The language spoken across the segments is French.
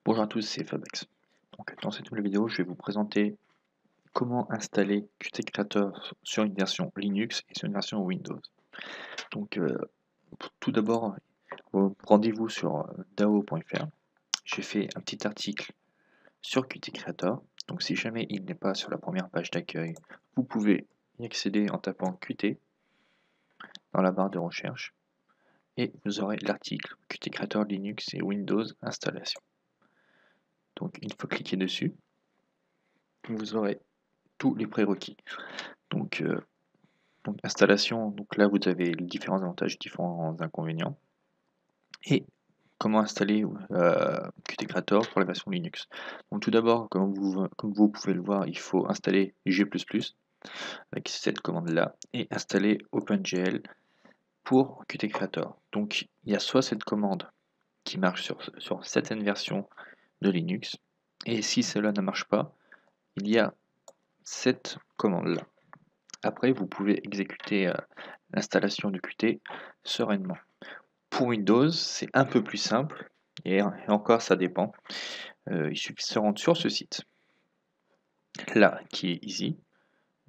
Bonjour à tous, c'est Fabex. Donc, dans cette nouvelle vidéo, je vais vous présenter comment installer Qt Creator sur une version Linux et sur une version Windows. Donc, tout d'abord, rendez-vous sur dao.fr. J'ai fait un petit article sur Qt Creator. Donc, si jamais il n'est pas sur la première page d'accueil, vous pouvez y accéder en tapant Qt dans la barre de recherche et vous aurez l'article Qt Creator Linux et Windows installation. Donc, une fois cliqué dessus, vous aurez tous les prérequis. Donc, installation, donc là vous avez les différents avantages, différents inconvénients. Et comment installer Qt Creator pour la version Linux. Donc tout d'abord, comme vous pouvez le voir, il faut installer G++ avec cette commande là et installer OpenGL pour Qt Creator. Donc il y a soit cette commande qui marche sur certaines versions de Linux, et si cela ne marche pas, il y a cette commande là. Après, vous pouvez exécuter l'installation de Qt sereinement. Pour Windows, c'est un peu plus simple, et encore ça dépend. Il suffit de se rendre sur ce site, là, qui est easy,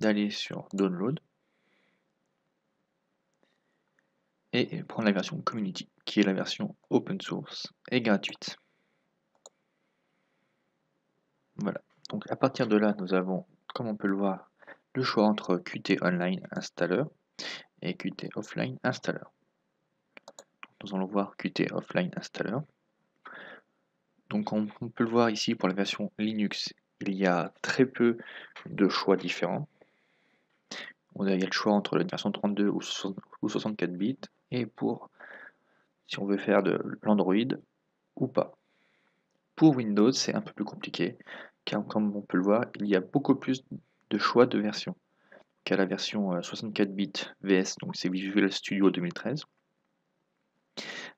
d'aller sur Download, et prendre la version Community, qui est la version open source et gratuite. Voilà. Donc à partir de là, nous avons, comme on peut le voir, le choix entre Qt Online Installer et Qt Offline Installer. Nous allons voir Qt Offline Installer. Donc on peut le voir ici pour la version Linux, il y a très peu de choix différents. Il y a le choix entre la version 32 ou 64 bits, et pour si on veut faire de l'Android ou pas. Pour Windows, c'est un peu plus compliqué, car comme on peut le voir, il y a beaucoup plus de choix de versions qu'à la version 64 bits VS, donc c'est Visual Studio 2013.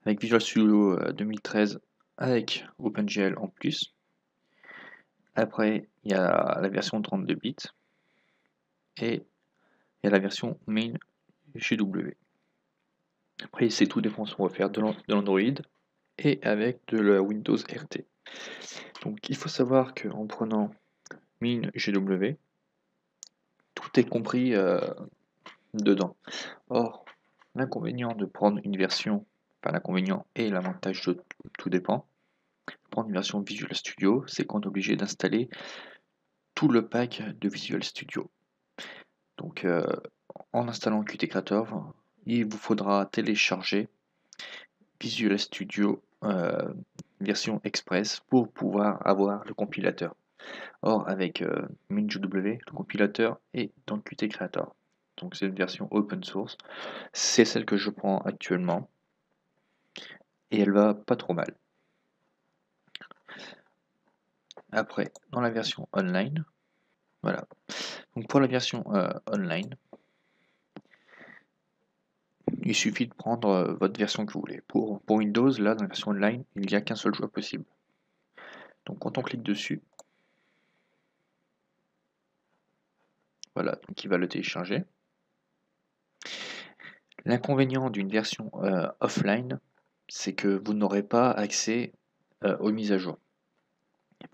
Avec Visual Studio 2013 avec OpenGL en plus. Après, il y a la version 32 bits et il y a la version main GW. Après, c'est tout dépend si on va faire de l'Android et avec de la Windows RT. Donc, il faut savoir qu'en prenant main GW, tout est compris dedans. Or, l'inconvénient de prendre une version, enfin l'inconvénient et l'avantage de tout dépend, prendre une version Visual Studio, c'est qu'on est obligé d'installer tout le pack de Visual Studio. Donc, en installant Qt Creator, il vous faudra télécharger Visual Studio version express pour pouvoir avoir le compilateur. Or, avec MinGW, le compilateur est dans Qt Creator. Donc, c'est une version open source. C'est celle que je prends actuellement. Et elle va pas trop mal. Après, dans la version online, voilà. Donc, pour la version online, il suffit de prendre votre version que vous voulez. Pour Windows, là, dans la version online, il n'y a qu'un seul choix possible. Donc quand on clique dessus, voilà, donc il va le télécharger. L'inconvénient d'une version offline, c'est que vous n'aurez pas accès aux mises à jour.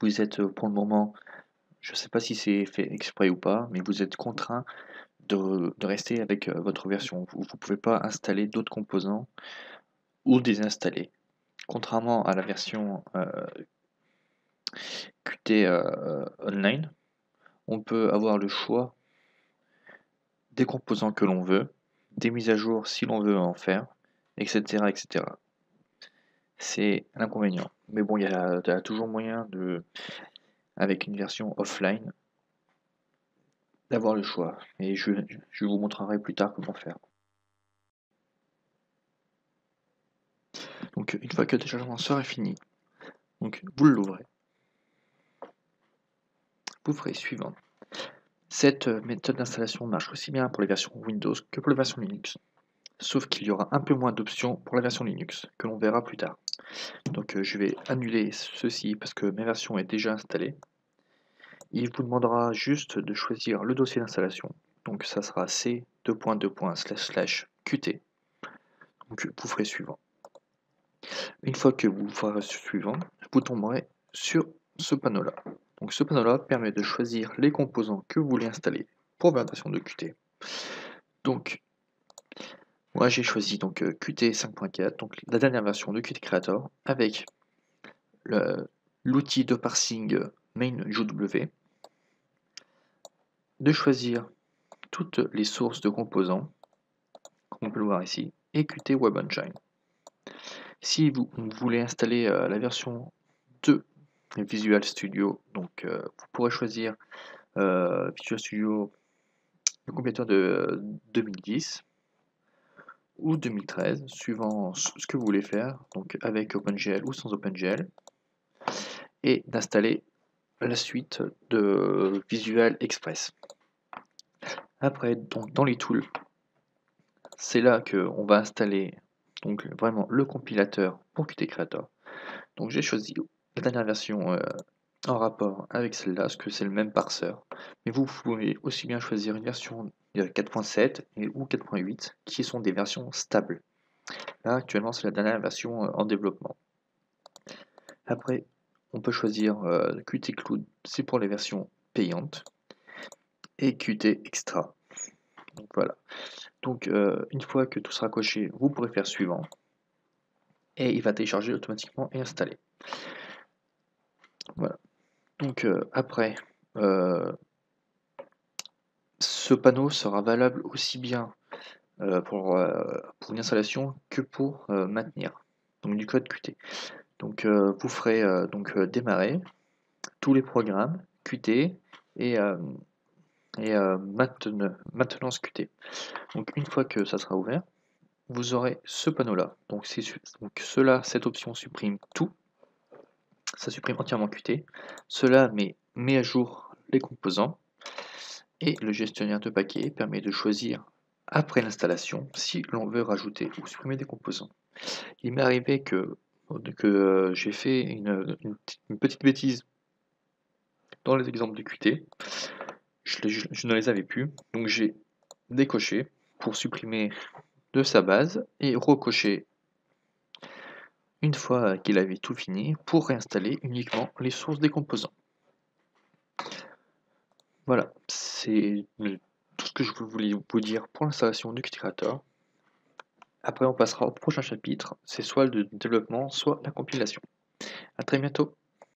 Vous êtes pour le moment, je ne sais pas si c'est fait exprès ou pas, mais vous êtes contraint de rester avec votre version. Vous ne pouvez pas installer d'autres composants ou désinstaller. Contrairement à la version Qt Online, on peut avoir le choix des composants que l'on veut, des mises à jour si l'on veut en faire, etc. etc. C'est l'inconvénient. Mais bon, il y a toujours moyen de, avec une version offline, d'avoir le choix. Et je vous montrerai plus tard comment faire. Donc une fois que le téléchargement sera fini, donc vous l'ouvrez. Vous ferez suivant. Cette méthode d'installation marche aussi bien pour les versions Windows que pour les versions Linux. Sauf qu'il y aura un peu moins d'options pour la version Linux, que l'on verra plus tard. Donc je vais annuler ceci parce que ma version est déjà installée. Il vous demandera juste de choisir le dossier d'installation. Donc ça sera c://qt. Donc vous ferez suivant. Une fois que vous ferez suivant, vous tomberez sur ce panneau-là. Donc ce panneau-là permet de choisir les composants que vous voulez installer pour votre version de Qt. Donc moi j'ai choisi donc Qt 5.4, donc la dernière version de Qt Creator, avec l'outil de parsing MainJW, de choisir toutes les sources de composants, comme on peut le voir ici, et Qt Web Engine. Si vous voulez installer la version 2 Visual Studio, donc vous pourrez choisir Visual Studio, le compilateur de 2010 ou 2013, suivant ce que vous voulez faire, donc avec OpenGL ou sans OpenGL, et d'installer la suite de Visual Express. Après, donc dans les tools, c'est là qu'on va installer donc vraiment le compilateur pour Qt Creator. Donc j'ai choisi la dernière version en rapport avec celle-là, parce que c'est le même parseur. Mais vous pouvez aussi bien choisir une version 4.7 ou 4.8 qui sont des versions stables. Là actuellement c'est la dernière version en développement. Après on peut choisir Qt Cloud, c'est pour les versions payantes, et Qt Extra. Donc voilà. Donc une fois que tout sera coché, vous pourrez faire suivant et il va télécharger automatiquement et installer. Voilà. Donc après, ce panneau sera valable aussi bien pour une installation que pour maintenir donc du code Qt. Donc vous ferez démarrer tous les programmes Qt et maintenance Qt. Donc une fois que ça sera ouvert, vous aurez ce panneau-là. Donc cette option supprime tout. Ça supprime entièrement Qt. Cela met à jour les composants. Et le gestionnaire de paquets permet de choisir après l'installation si l'on veut rajouter ou supprimer des composants. Il m'est arrivé que j'ai fait une petite bêtise dans les exemples de Qt. Je ne les avais plus, donc j'ai décoché pour supprimer de sa base et recoché une fois qu'il avait tout fini pour réinstaller uniquement les sources des composants. Voilà, c'est tout ce que je voulais vous dire pour l'installation du Qt Creator. Après, on passera au prochain chapitre, c'est soit le développement, soit la compilation. A très bientôt.